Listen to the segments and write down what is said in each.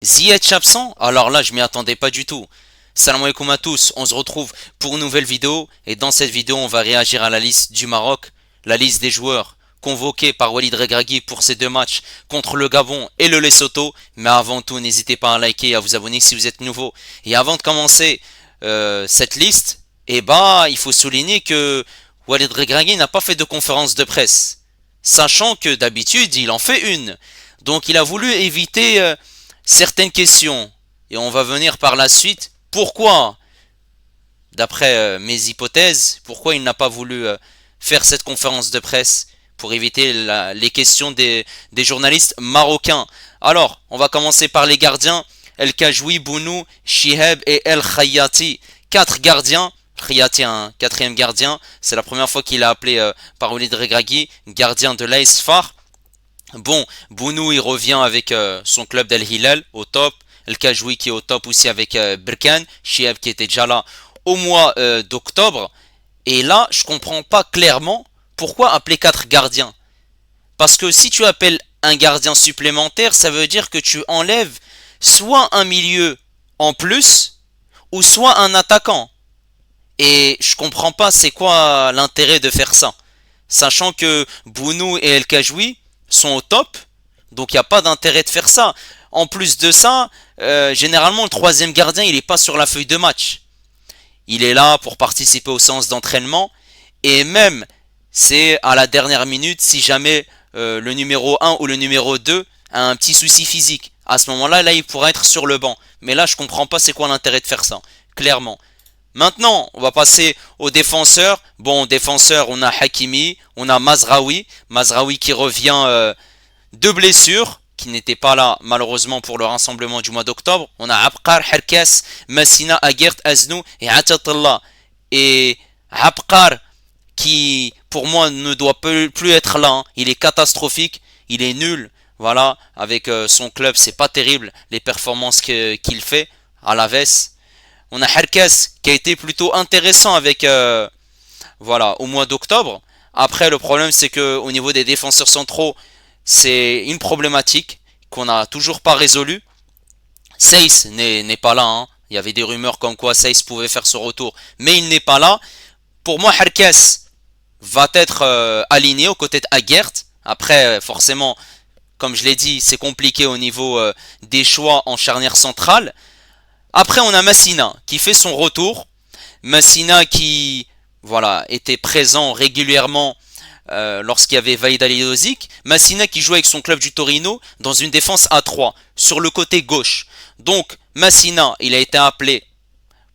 Ziyech absent? Alors là, je m'y attendais pas du tout. Salam alaikum à tous, on se retrouve pour une nouvelle vidéo et dans cette vidéo, on va réagir à la liste du Maroc, la liste des joueurs convoqués par Walid Regragui pour ces deux matchs contre le Gabon et le Lesotho. Mais avant tout, n'hésitez pas à liker et à vous abonner si vous êtes nouveau. Et avant de commencer cette liste, il faut souligner que Walid Regragui n'a pas fait de conférence de presse, sachant que d'habitude, il en fait une. Donc il a voulu éviter certaines questions. Et on va venir par la suite. Pourquoi, d'après mes hypothèses, pourquoi il n'a pas voulu faire cette conférence de presse pour éviter les questions des journalistes marocains. Alors, on va commencer par les gardiens. El Kajoui, Bounou, Chiheb et El Khayati. Quatre gardiens. Khayati, un quatrième gardien. C'est la première fois qu'il est appelé par Walid Regragui, gardien de l'AS Far. Bon, Bounou il revient avec son club d'El Hilal au top. El Kajoui qui est au top aussi avec Berkane. Chieb qui était déjà là au mois d'octobre. Et là, je comprends pas clairement pourquoi appeler quatre gardiens. Parce que si tu appelles un gardien supplémentaire, ça veut dire que tu enlèves soit un milieu en plus, ou soit un attaquant. Et je comprends pas c'est quoi l'intérêt de faire ça. Sachant que Bounou et El Kajoui sont au top, donc il n'y a pas d'intérêt de faire ça. En plus de ça, généralement le troisième gardien il n'est pas sur la feuille de match. Il est là pour participer aux séances d'entraînement et même c'est à la dernière minute si jamais le numéro un ou le numéro 2 a un petit souci physique. À ce moment-là, il pourra être sur le banc. Mais là, je comprends pas c'est quoi l'intérêt de faire ça, clairement. Maintenant, on va passer aux défenseurs. Bon, défenseurs, on a Hakimi, on a Mazraoui. Mazraoui qui revient de blessure, qui n'était pas là malheureusement pour le rassemblement du mois d'octobre. On a Abqar, Herkes, Massina, Aguert, Aznou et Atatallah. Et Abqar, qui pour moi ne doit plus être là. Hein. Il est catastrophique, il est nul. Voilà, avec son club, c'est pas terrible les performances qu'il fait à la veste. On a Herkes qui a été plutôt intéressant avec au mois d'octobre. Après, le problème c'est que au niveau des défenseurs centraux, c'est une problématique qu'on n'a toujours pas résolue. Seyss n'est pas là. Hein. Il y avait des rumeurs comme quoi Seyss pouvait faire ce retour, mais il n'est pas là. Pour moi, Herkes va être aligné aux côtés d'Aguert. Après, forcément, comme je l'ai dit, c'est compliqué au niveau des choix en charnière centrale. Après, on a Massina qui fait son retour. Massina qui était présent régulièrement lorsqu'il y avait Vaïd Alidozik. Massina qui jouait avec son club du Torino dans une défense à 3 sur le côté gauche. Donc Massina, il a été appelé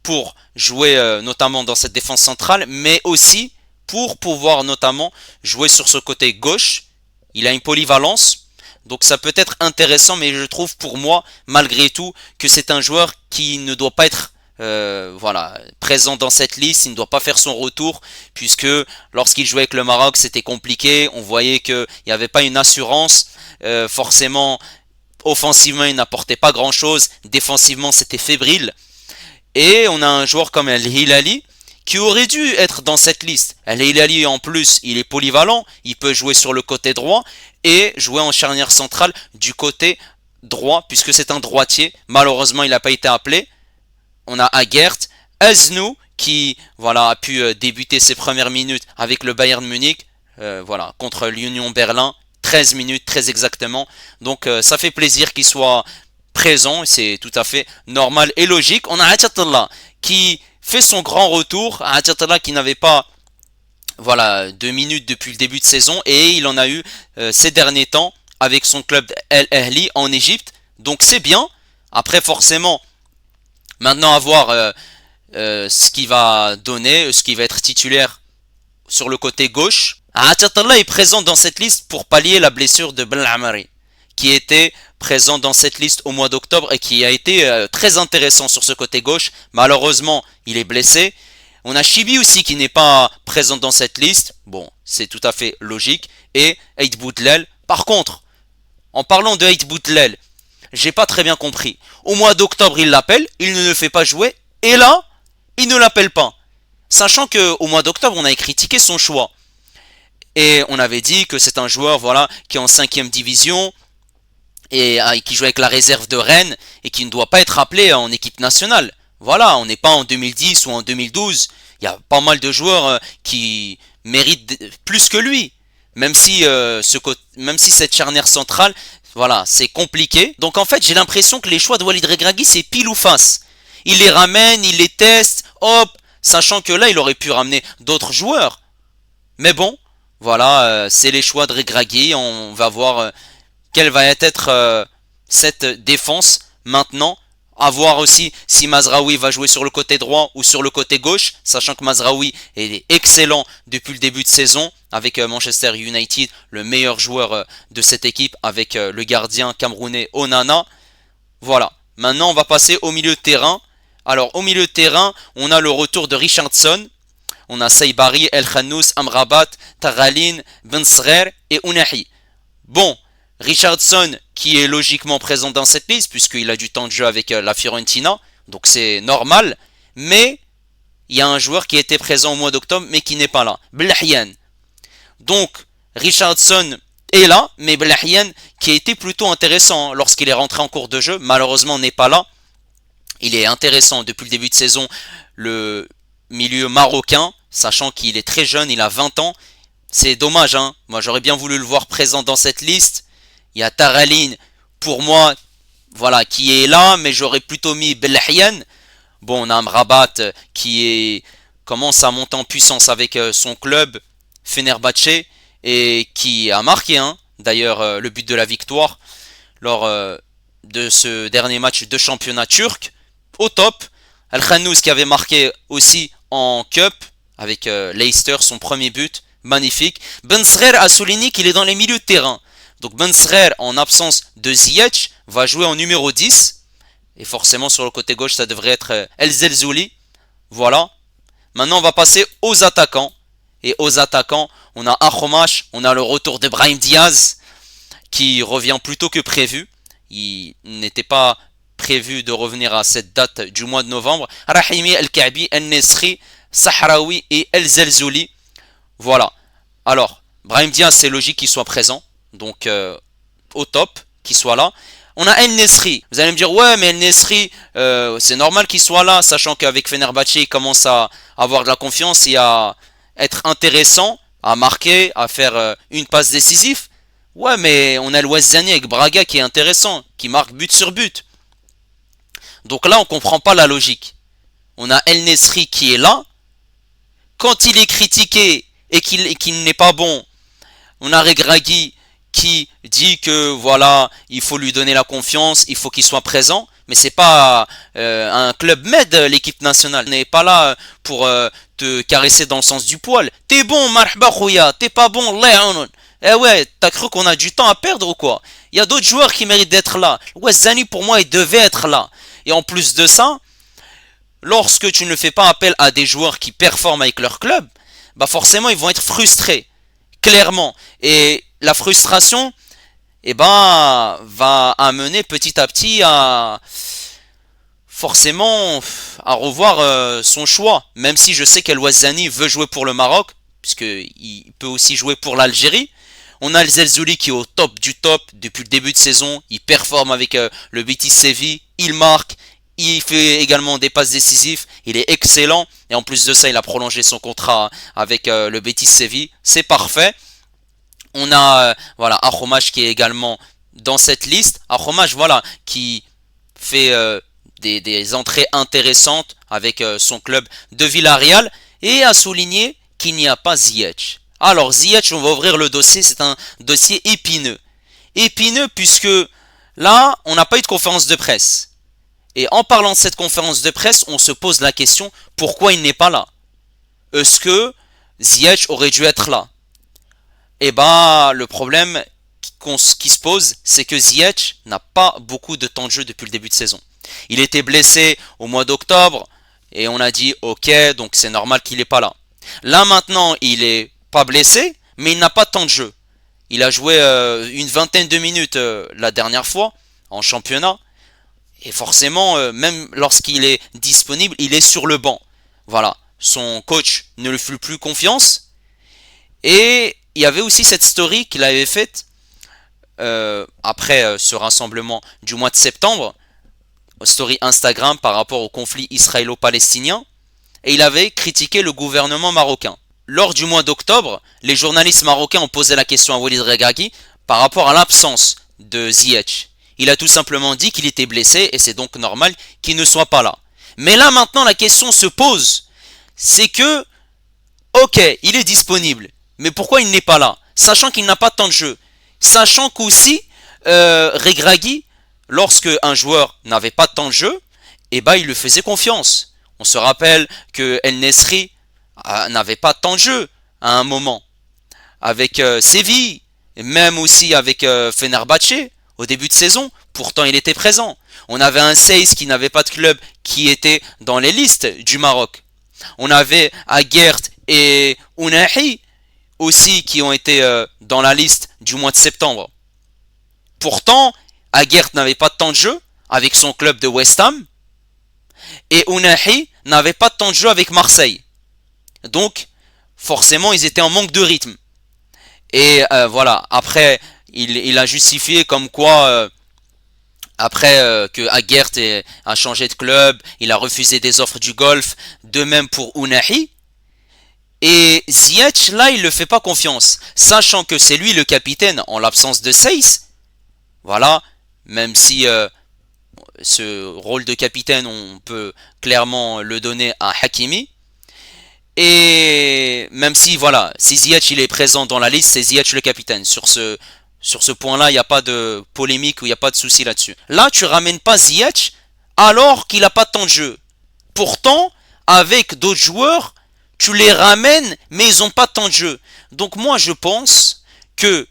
pour jouer notamment dans cette défense centrale, mais aussi pour pouvoir notamment jouer sur ce côté gauche. Il a une polyvalence. Donc ça peut être intéressant, mais je trouve pour moi, malgré tout, que c'est un joueur qui ne doit pas être présent dans cette liste. Il ne doit pas faire son retour, puisque lorsqu'il jouait avec le Maroc, c'était compliqué. On voyait qu'il n'y avait pas une assurance. Forcément, offensivement, il n'apportait pas grand-chose. Défensivement, c'était fébrile. Et on a un joueur comme El Hilali, qui aurait dû être dans cette liste. El Hilali en plus, il est polyvalent, il peut jouer sur le côté droit et jouer en charnière centrale du côté droit, puisque c'est un droitier. Malheureusement, il n'a pas été appelé. On a Aguert, Aznou, qui a pu débuter ses premières minutes avec le Bayern Munich, contre l'Union Berlin, 13 minutes très exactement. Donc ça fait plaisir qu'il soit présent, c'est tout à fait normal et logique. On a Atatallah qui fait son grand retour. Atatallah qui n'avait pas 2 minutes depuis le début de saison et il en a eu ces derniers temps avec son club El Ahly en Égypte. Donc c'est bien. Après forcément, maintenant à voir ce qu'il va donner, ce qui va être titulaire sur le côté gauche. Atatallah est présent dans cette liste pour pallier la blessure de Ben Amari, qui était présent dans cette liste au mois d'octobre et qui a été très intéressant sur ce côté gauche. Malheureusement, il est blessé. On a Chibi aussi qui n'est pas présent dans cette liste. Bon, c'est tout à fait logique. Et Eid Boutlel. Par contre, en parlant de Eid Boutlel, j'ai pas très bien compris. Au mois d'octobre, il l'appelle, il ne le fait pas jouer. Et là, il ne l'appelle pas. Sachant qu'au mois d'octobre, on avait critiqué son choix. Et on avait dit que c'est un joueur qui est en 5e division, et qui joue avec la réserve de Rennes et qui ne doit pas être appelé en équipe nationale. Voilà, on n'est pas en 2010 ou en 2012. Il y a pas mal de joueurs qui méritent plus que lui. Même si, même si cette charnière centrale, voilà, c'est compliqué. Donc en fait, j'ai l'impression que les choix de Walid Regragui, c'est pile ou face. Il les ramène, il les teste, hop, sachant que là, il aurait pu ramener d'autres joueurs. Mais bon, voilà, c'est les choix de Regragui. On va voir quelle va être cette défense maintenant. À voir aussi si Mazraoui va jouer sur le côté droit ou sur le côté gauche, sachant que Mazraoui est excellent depuis le début de saison avec Manchester United, le meilleur joueur de cette équipe avec le gardien camerounais Onana. Voilà, maintenant on va passer au milieu de terrain. Alors au milieu de terrain, on a le retour de Richardson, on a Saibari, El Khannous, Amrabat, Taghalin, Bensrer et Ounahi. Bon, Richardson qui est logiquement présent dans cette liste puisqu'il a du temps de jeu avec la Fiorentina, donc c'est normal, mais il y a un joueur qui était présent au mois d'octobre mais qui n'est pas là, Blahian. Donc Richardson est là, mais Blahian qui a été plutôt intéressant lorsqu'il est rentré en cours de jeu, malheureusement n'est pas là. Il est intéressant depuis le début de saison, le milieu marocain, sachant qu'il est très jeune, il a 20 ans. C'est dommage, hein. Moi j'aurais bien voulu le voir présent dans cette liste. Il y a Taghalin, pour moi, voilà, qui est là, mais j'aurais plutôt mis Belhian. Bon, on a Amrabat qui commence à monter en puissance avec son club, Fenerbahçe, et qui a marqué, hein, d'ailleurs, le but de la victoire lors de ce dernier match de championnat turc. Au top, El Khannous qui avait marqué aussi en Cup avec Leicester, son premier but, magnifique. Bensrer a souligné qu'il est dans les milieux de terrain. Donc Bensrer, en absence de Ziyech, va jouer en numéro 10. Et forcément sur le côté gauche, ça devrait être El Zelzouli. Voilà. Maintenant, on va passer aux attaquants. Et aux attaquants, on a Akhomash, on a le retour de Brahim Diaz, qui revient plus tôt que prévu. Il n'était pas prévu de revenir à cette date du mois de novembre. Rahimi, El-Ka'bi, El-Nesri, Sahraoui et El Zelzouli. Voilà. Alors, Brahim Diaz, c'est logique qu'il soit présent. Donc, au top, qu'il soit là. On a El Nesri. Vous allez me dire, ouais, mais El Nesri, c'est normal qu'il soit là, sachant qu'avec Fenerbahçe, il commence à avoir de la confiance et à être intéressant, à marquer, à faire une passe décisive. Ouais, mais on a le Ouazzani avec Braga qui est intéressant, qui marque but sur but. Donc là, on comprend pas la logique. On a El Nesri qui est là. Quand il est critiqué et qu'il n'est pas bon, on a Regragui qui dit que voilà, il faut lui donner la confiance, il faut qu'il soit présent. Mais c'est pas un club med, l'équipe nationale. On n'est pas là pour te caresser dans le sens du poil. T'es bon, marhaba khouya, t'es pas bon, Allah. Eh ouais, t'as cru qu'on a du temps à perdre ou quoi? Il y a d'autres joueurs qui méritent d'être là. Ouazzani, pour moi, il devait être là. Et en plus de ça, lorsque tu ne fais pas appel à des joueurs qui performent avec leur club, bah forcément, ils vont être frustrés. Clairement. Et la frustration, eh ben, va amener petit à petit à forcément à revoir son choix. Même si je sais qu'El Ouazzani veut jouer pour le Maroc, puisqu'il peut aussi jouer pour l'Algérie. On a le Zelzouli qui est au top du top depuis le début de saison. Il performe avec le Betis Séville. Il marque. Il fait également des passes décisives. Il est excellent. Et en plus de ça, il a prolongé son contrat avec le Betis Séville. C'est parfait. On a voilà Akhomash qui est également dans cette liste. Akhomash, voilà, qui fait des entrées intéressantes avec son club de Villarreal. Et à souligner qu'il n'y a pas Ziyech. Alors Ziyech, on va ouvrir le dossier, c'est un dossier épineux. Épineux puisque là, on n'a pas eu de conférence de presse. Et en parlant de cette conférence de presse, on se pose la question, pourquoi il n'est pas là? Est-ce que Ziyech aurait dû être là? Et ben, le problème qui se pose, c'est que Ziyech n'a pas beaucoup de temps de jeu depuis le début de saison. Il était blessé au mois d'octobre, et on a dit, ok, donc c'est normal qu'il n'est pas là. Là maintenant, il est pas blessé, mais il n'a pas de temps de jeu. Il a joué une vingtaine de minutes la dernière fois en championnat. Et forcément, même lorsqu'il est disponible, il est sur le banc. Voilà, son coach ne lui fait plus confiance. Et il y avait aussi cette story qu'il avait faite après ce rassemblement du mois de septembre, story Instagram par rapport au conflit israélo-palestinien, et il avait critiqué le gouvernement marocain. Lors du mois d'octobre, les journalistes marocains ont posé la question à Walid Regragui par rapport à l'absence de Ziyech. Il a tout simplement dit qu'il était blessé et c'est donc normal qu'il ne soit pas là. Mais là maintenant la question se pose, c'est que, ok, il est disponible, mais pourquoi il n'est pas là? Sachant qu'il n'a pas de temps de jeu. Sachant qu'aussi, Regragui, lorsque un joueur n'avait pas de temps de jeu, eh ben, il lui faisait confiance. On se rappelle que El Nesri n'avait pas de temps de jeu à un moment. Avec Séville, et même aussi avec Fenerbahçe, au début de saison, pourtant il était présent. On avait un Seyss qui n'avait pas de club, qui était dans les listes du Maroc. On avait Aguert et Ounahi aussi qui ont été dans la liste du mois de septembre. Pourtant, Aguert n'avait pas de temps de jeu avec son club de West Ham et Ounahi n'avait pas de temps de jeu avec Marseille. Donc, forcément, ils étaient en manque de rythme. Et voilà, après, il a justifié comme quoi, après que Aguert a changé de club, il a refusé des offres du Golfe, de même pour Ounahi. Et Ziyech, là, il ne le fait pas confiance, sachant que c'est lui le capitaine en l'absence de Seyss. Voilà, même si ce rôle de capitaine, on peut clairement le donner à Hakimi. Et même si, voilà, si Ziyech il est présent dans la liste, c'est Ziyech le capitaine. Sur ce point-là, il n'y a pas de polémique ou il n'y a pas de souci là-dessus. Là, tu ramènes pas Ziyech alors qu'il n'a pas de temps de jeu. Pourtant, avec d'autres joueurs, tu les ramènes, mais ils n'ont pas de temps de jeu. Donc moi, je pense que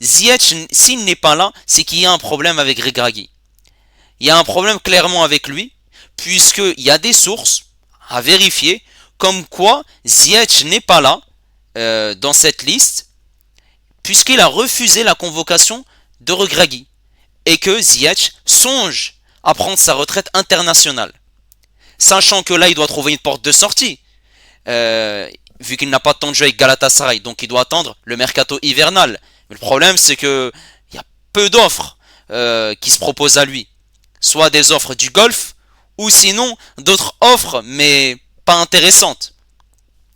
Ziyech, s'il n'est pas là, c'est qu'il y a un problème avec Regragui. Il y a un problème clairement avec lui, puisqu'il y a des sources à vérifier, comme quoi Ziyech n'est pas là dans cette liste, puisqu'il a refusé la convocation de Regragui, et que Ziyech songe à prendre sa retraite internationale. Sachant que là, il doit trouver une porte de sortie, vu qu'il n'a pas de temps de jeu avec Galatasaray, donc il doit attendre le mercato hivernal. Mais le problème, c'est que il y a peu d'offres qui se proposent à lui. Soit des offres du Golfe, ou sinon d'autres offres, mais pas intéressantes.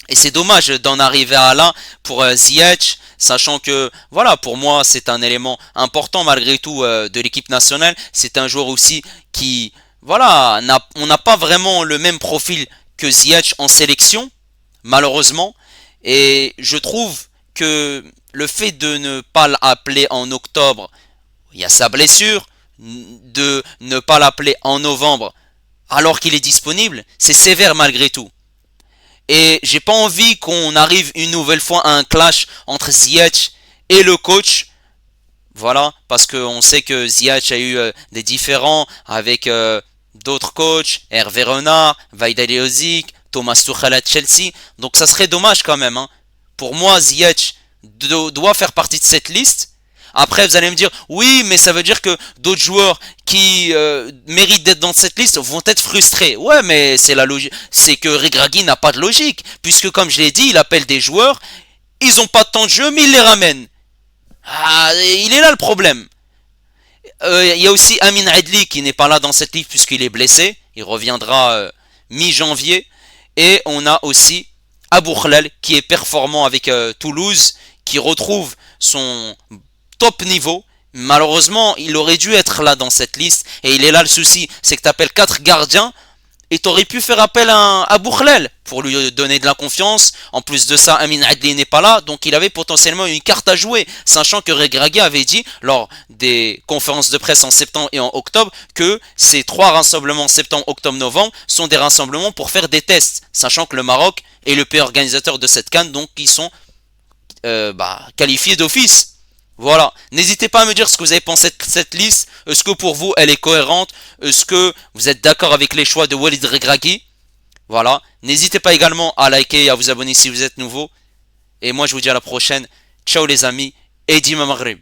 Et c'est dommage d'en arriver à là pour Ziyech, sachant que, voilà, pour moi, c'est un élément important malgré tout de l'équipe nationale. C'est un joueur aussi qui, voilà, on n'a pas vraiment le même profil que Ziyech en sélection, malheureusement. Et je trouve que le fait de ne pas l'appeler en octobre, il y a sa blessure, de ne pas l'appeler en novembre alors qu'il est disponible, c'est sévère malgré tout. Et j'ai pas envie qu'on arrive une nouvelle fois à un clash entre Ziyech et le coach. Voilà, parce qu'on sait que Ziyech a eu des différends avec d'autres coachs, Hervé Renard, Vahid Halilhodžić, Thomas Tuchel à Chelsea. Donc ça serait dommage quand même. Hein. Pour moi, Ziyech doit faire partie de cette liste. Après, vous allez me dire, oui, mais ça veut dire que d'autres joueurs qui méritent d'être dans cette liste vont être frustrés. Ouais, mais c'est la logique. C'est que Regragui n'a pas de logique, puisque comme je l'ai dit, il appelle des joueurs, ils n'ont pas de temps de jeu, mais il les ramène. Ah, il est là le problème. Il y a aussi Amin Adli qui n'est pas là dans cette liste puisqu'il est blessé. Il reviendra mi-janvier. Et on a aussi Abou Khlal qui est performant avec Toulouse, qui retrouve son top niveau. Malheureusement, il aurait dû être là dans cette liste. Et il est là le souci, c'est que tu appelles 4 gardiens et tu aurais pu faire appel à Abou Khlal pour lui donner de la confiance. En plus de ça, Amin Adli n'est pas là, donc il avait potentiellement une carte à jouer, sachant que Regragui avait dit lors des conférences de presse en septembre et en octobre que ces 3 rassemblements septembre, octobre, novembre sont des rassemblements pour faire des tests, sachant que le Maroc est le pays organisateur de cette CAN, donc ils sont qualifiés d'office. Voilà, n'hésitez pas à me dire ce que vous avez pensé de cette liste. Est-ce que pour vous elle est cohérente? Est-ce que vous êtes d'accord avec les choix de Walid Regragui? Voilà, n'hésitez pas également à liker et à vous abonner si vous êtes nouveau. Et moi je vous dis à la prochaine. Ciao les amis et Dima Maghrib.